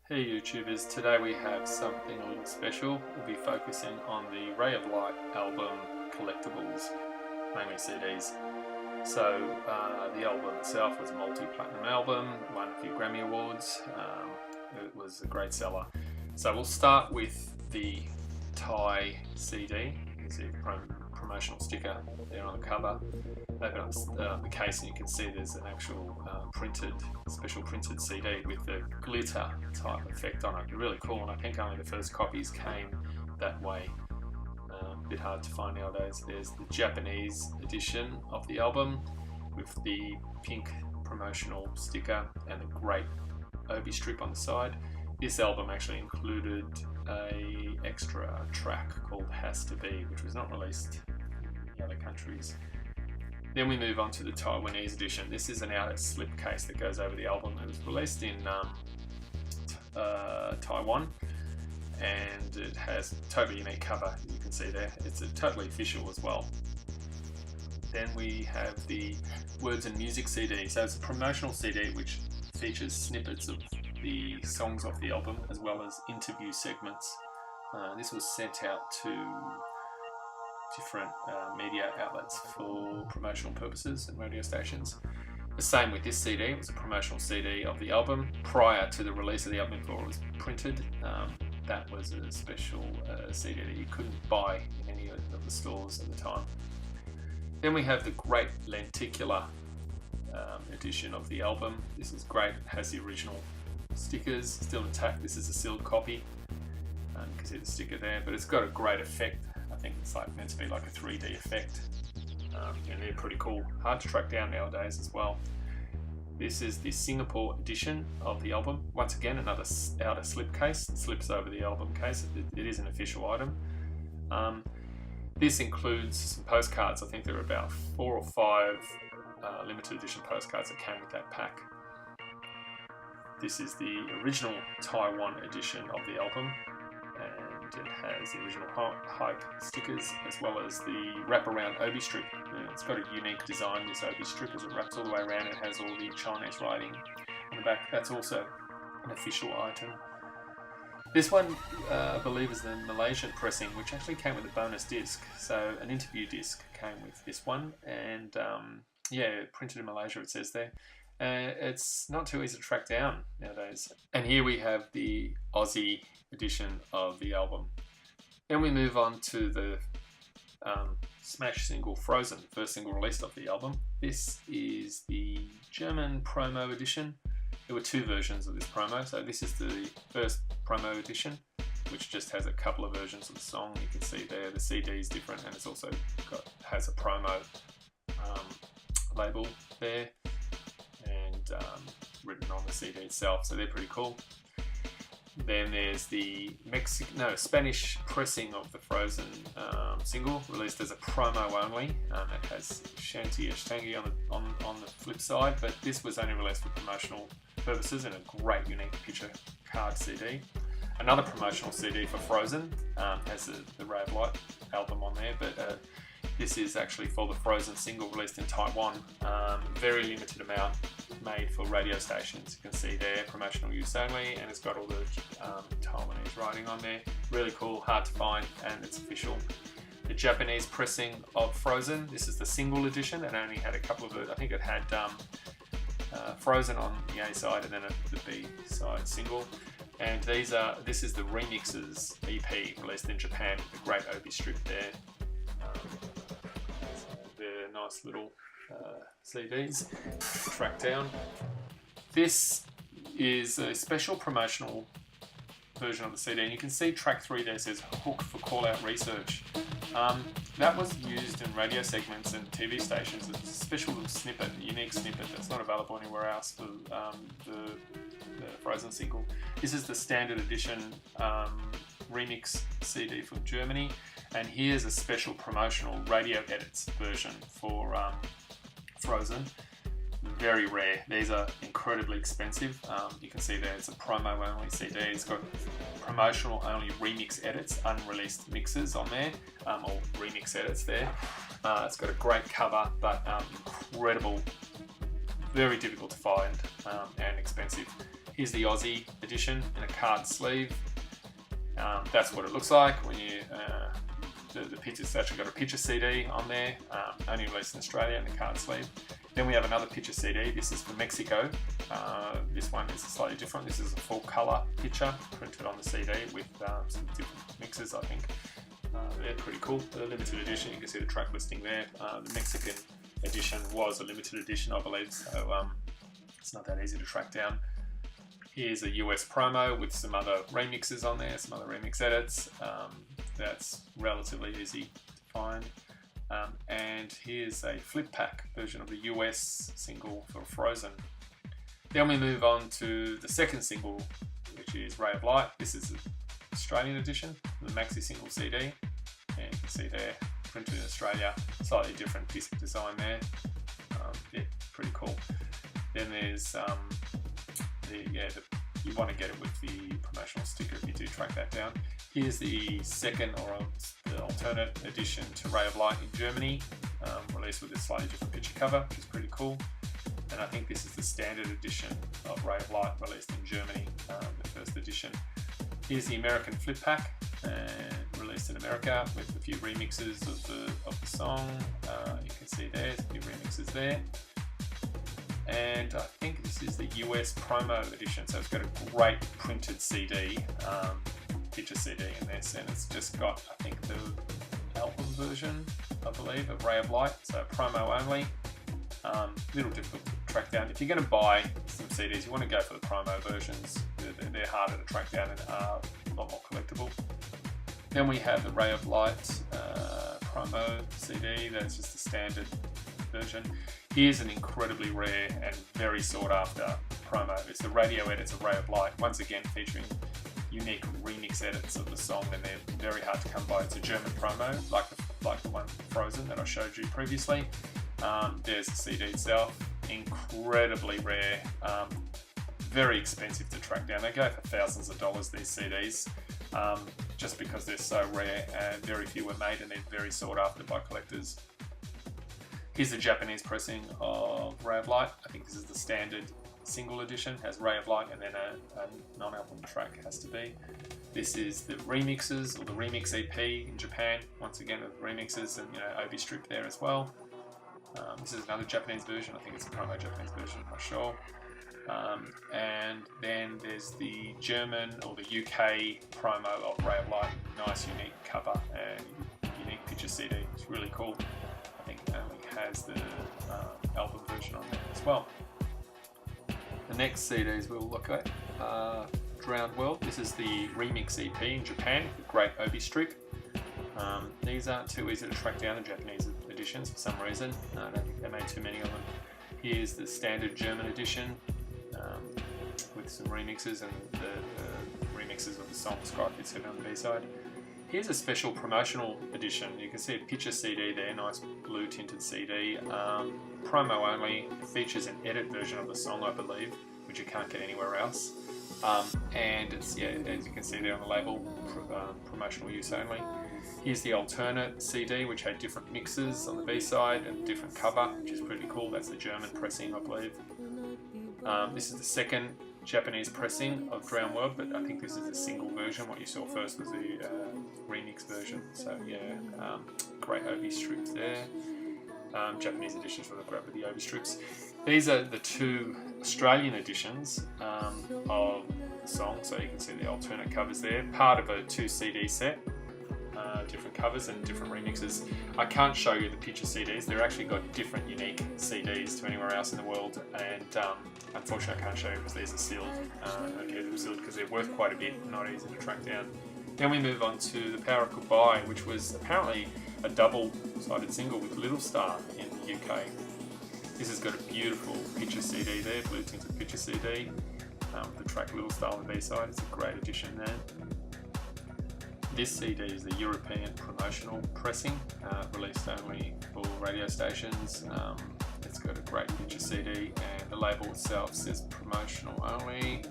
Hey YouTubers, today we have something a little special. We'll be focusing on the Ray of Light album Collectibles, mainly CDs. So the album itself was a multi-platinum album, won a few Grammy Awards, it was a great seller. So we'll start with the Thai CD. You can see the promotional sticker there on the cover. Open up the case and you can see there's an actual special printed CD with the glitter type effect on it. Really cool, and I think only the first copies came that way. A bit hard to find nowadays. There's the Japanese edition of the album with the pink promotional sticker and the great obi strip on the side. This album actually included an extra track called Has to Be, which was not released in the other countries. Then we move on to the Taiwanese edition. This is an outer slipcase that goes over the album. It was released in Taiwan, and it has a totally unique cover, you can see there. It's a totally official as well. Then we have the Words and Music CD. So it's a promotional CD which features snippets of the songs off the album as well as interview segments. This was sent out to different media outlets for promotional purposes and radio stations. The same with this CD. It was a promotional CD of the album prior to the release of the album before it was printed. That was a special CD that you couldn't buy in any of the stores at the time. Then we have the Great Lenticular edition of the album. This is great. It has the original stickers still intact. This is a sealed copy. You can see the sticker there, but it's got a great effect. I think it's meant to be like a 3D effect, and they're pretty cool. Hard to track down nowadays as well. This is the Singapore edition of the album. Once again, another outer slipcase. It slips over the album case. It is an official item. This includes some postcards. I think there are about 4 or 5 limited edition postcards that came with that pack. This is the original Taiwan edition of the album. And it has the original hype stickers as well as the wraparound obi strip. It's got a unique design, this obi strip, as it wraps all the way around. It has all the Chinese writing on the back. That's also an official item. This one, I believe, is the Malaysian pressing, which actually came with a bonus disc. So an interview disc came with this one, and yeah, printed in Malaysia, it says there. It's not too easy to track down nowadays. And here we have the Aussie edition of the album. Then we move on to the smash single Frozen, first single released off the album. This is the German promo edition. There were 2 versions of this promo. So this is the first promo edition, which just has a couple of versions of the song. You can see there the CD is different, and it's also has a promo label there, and written on the CD itself, so they're pretty cool. Then there's the Spanish pressing of the Frozen single, released as a promo only. It has Shanti Ashtangi on the flip side, but this was only released for promotional purposes in a great unique picture card CD. Another promotional CD for Frozen has the Ray of Light album on there, but this is actually for the Frozen single released in Taiwan. Very limited amount made for radio stations. You can see there, promotional use only, and it's got all the Taiwanese writing on there. Really cool, hard to find, and it's official. The Japanese pressing of Frozen. This is the single edition, and only had a couple of I think it had Frozen on the A side and then the B side single. And this is the remixes EP released in Japan with the great obi strip there. They're nice little CDs to track down. This is a special promotional version of the CD, and you can see track 3 there says hook for call out research. That was used in radio segments and TV stations as a special little snippet, a unique snippet that's not available anywhere else for the Frozen single. This is the standard edition remix CD from Germany, and here's a special promotional radio edits version for Frozen. Very rare. These are incredibly expensive. You can see there it's a promo only CD. It's got promotional only remix edits, unreleased mixes on there, or remix edits there. It's got a great cover, but incredible, very difficult to find and expensive. Here's the Aussie edition in a card sleeve. That's what it looks like when you the picture's actually got a picture CD on there, only released in Australia in a card sleeve. Then we have another picture CD. This is from Mexico. This one is slightly different. This is a full color picture printed on the CD with some different mixes, I think. They're pretty cool. The limited edition, you can see the track listing there. The Mexican edition was a limited edition, I believe, so it's not that easy to track down. Here's a US promo with some other remixes on there, some other remix edits. That's relatively easy to find. And here's a flip pack version of the US single for Frozen. Then we move on to the second single, which is Ray of Light. This is the Australian edition, the maxi single CD. And you can see there, printed in Australia, slightly different disc design there. Yeah, pretty cool. Then there's you want to get it with the promotional sticker if you do track that down. Here's the second or the alternate edition to Ray of Light in Germany, released with a slightly different picture cover, which is pretty cool. And I think this is the standard edition of Ray of Light released in Germany, the first edition. Here's the American flip pack, released in America with a few remixes of the song. You can see there's a few remixes there. And I think this is the US promo edition, so it's got a great printed CD, picture CD in this, and it's just got, I think, the album version, I believe, of Ray of Light, so promo only. Little difficult to track down. If you're going to buy some CDs, you want to go for the promo versions. They're harder to track down and are a lot more collectible. Then we have the Ray of Light promo CD, that's just the standard version. Here's an incredibly rare and very sought after promo. It's the radio edits of Ray of Light, once again featuring unique remix edits of the song, and they're very hard to come by. It's a German promo, like the one Frozen that I showed you previously. There's the CD itself, incredibly rare, very expensive to track down. They go for thousands of dollars, these CDs, just because they're so rare and very few were made, and they're very sought after by collectors. Here's the Japanese pressing of Ray of Light. I think this is the standard single edition, has Ray of Light and then a non-album track has to be. This is the remixes, or the remix EP in Japan, once again with remixes and obi strip there as well. This is another Japanese version, I think it's a promo Japanese version, I'm not sure. And then there's the German or the UK promo of Ray of Light, nice unique cover and unique picture CD, it's really cool. I think it only has the album version on there as well. The next CDs we'll look at are Drowned World. This is the remix EP in Japan, with great obi strip. These aren't too easy to track down, the Japanese editions, for some reason. I don't think they made too many of them. Here's the standard German edition with some remixes, and the remixes of the song Skype is on the B-side. Here's a special promotional edition. You can see a picture CD there, nice blue tinted CD. Promo only, features an edit version of the song, I believe, which you can't get anywhere else. And it's, as you can see there on the label, promotional use only. Here's the alternate CD, which had different mixes on the B-side and different cover, which is pretty cool. That's the German pressing, I believe. This is the second Japanese pressing of Drowned World, but I think this is the single version. What you saw first was the remix version. So great obi strips there. Japanese editions were great with the obi strips. These are the two Australian editions of the song, so you can see the alternate covers there. Part of a 2 CD set. Different covers and different remixes. I can't show you the picture CDs. They're actually got different unique CDs to anywhere else in the world, and unfortunately I can't show you because these are sealed. I keep them sealed because they're worth quite a bit, not easy to track down. Then we move on to The Power of Goodbye, which was apparently a double-sided single with Little Star in the UK. This has got a beautiful picture CD there, blue tinted picture CD, with the track Little Star on the B-side. It's a great addition there. This CD is the European promotional pressing, released only for radio stations. It's got a great picture CD, and the label itself says promotional only,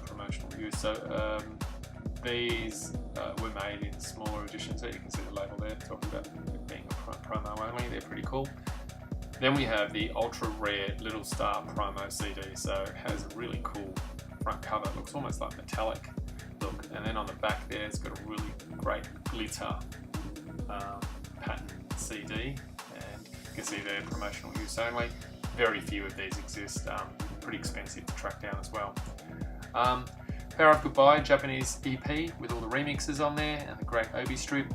promotional use. So these were made in smaller editions. So you can see the label there, talking about it being a promo only. They're pretty cool. Then we have the ultra rare Little Star promo CD. So it has a really cool front cover. It looks almost like metallic look, and then on the back there it's got a really great glitter pattern CD, and you can see there, promotional use only. Very few of these exist, pretty expensive to track down as well. Power of Goodbye, Japanese EP with all the remixes on there and the great Obi strip.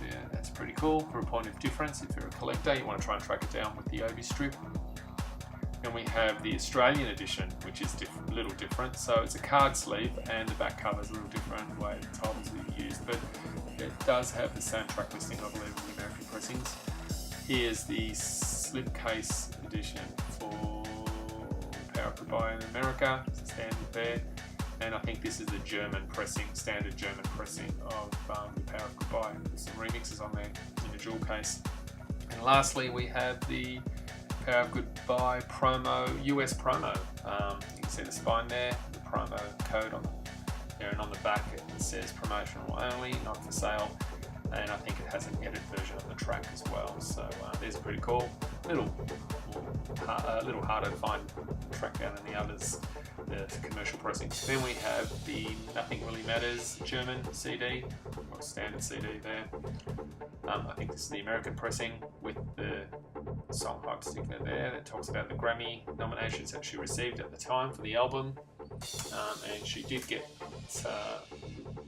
Yeah, that's pretty cool for a point of difference. If you're a collector, you want to try and track it down with the Obi strip. And we have the Australian edition, which is a little different. So it's a card sleeve and the back cover is a little different the way the titles are used, but it does have the same track listing, I believe, in the American pressings. Here's the slipcase edition for Power of Goodbye in America, standard there. And I think this is the German pressing, standard German pressing of the Power of Goodbye. There's some remixes on there in a jewel case. And lastly, we have the Power of Goodbye promo, US promo. You can see the spine there, the promo code on there, and on the back it says promotional only, not for sale. And I think it has an edit version of the track as well. So these are pretty cool. A little harder to find, track down than the others, the commercial pressing. Then we have the Nothing Really Matters German CD, or standard CD there. I think this is the American pressing with the song hype sticker there that talks about the Grammy nominations that she received at the time for the album. And she did get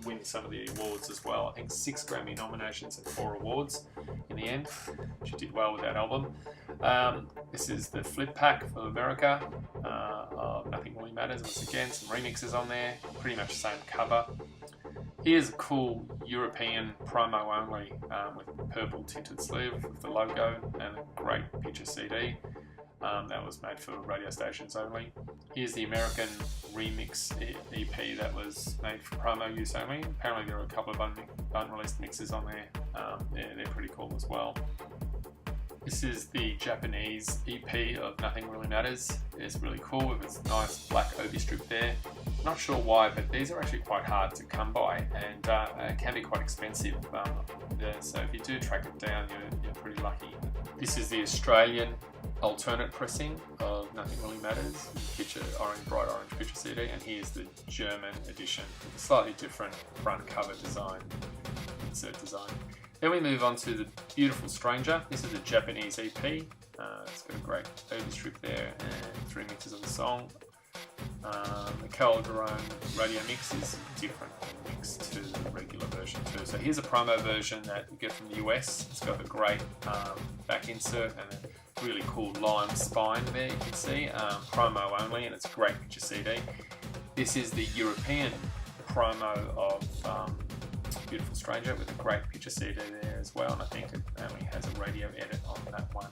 win some of the awards as well. I think 6 Grammy nominations and 4 awards in the end. She did well with that album. This is the flip pack for America of Nothing Really Matters. Once again, some remixes on there, pretty much the same cover. Here's a cool European promo only with purple tinted sleeve with the logo and a great picture CD. That was made for radio stations only. Here's the American remix EP that was made for promo use only. Apparently there are a couple of unreleased mixes on there. They're pretty cool as well. This is the Japanese EP of Nothing Really Matters. It's really cool with its nice black Obi strip there. Not sure why, but these are actually quite hard to come by and can be quite expensive. So if you do track it down, you're pretty lucky. This is the Australian alternate pressing of Nothing Really Matters, bright orange picture CD, and here's the German edition with a slightly different front cover design, insert design. Then we move on to the Beautiful Stranger. This is a Japanese EP. It's got a great Obi strip there and 3 mixes of the song. The Calderon radio mix is different mix to the regular version too. So here's a promo version that you get from the US. It's got a great back insert and a really cool lime spine there, you can see. Promo only, and it's a great picture CD. This is the European promo of Beautiful Stranger with a great picture CD there as well, and I think it only has a radio edit on that one.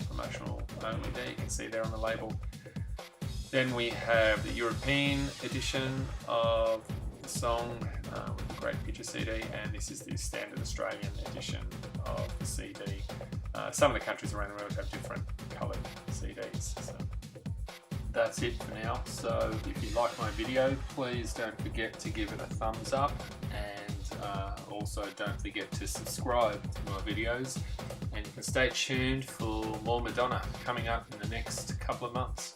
Promotional only there, you can see there on the label. Then we have the European edition of the song with a great picture CD, and this is the standard Australian edition of the CD. Some of the countries around the world have different coloured CDs. So that's it for now. So if you like my video, please don't forget to give it a thumbs up, and also don't forget to subscribe to my videos, and you can stay tuned for more Madonna coming up in the next couple of months.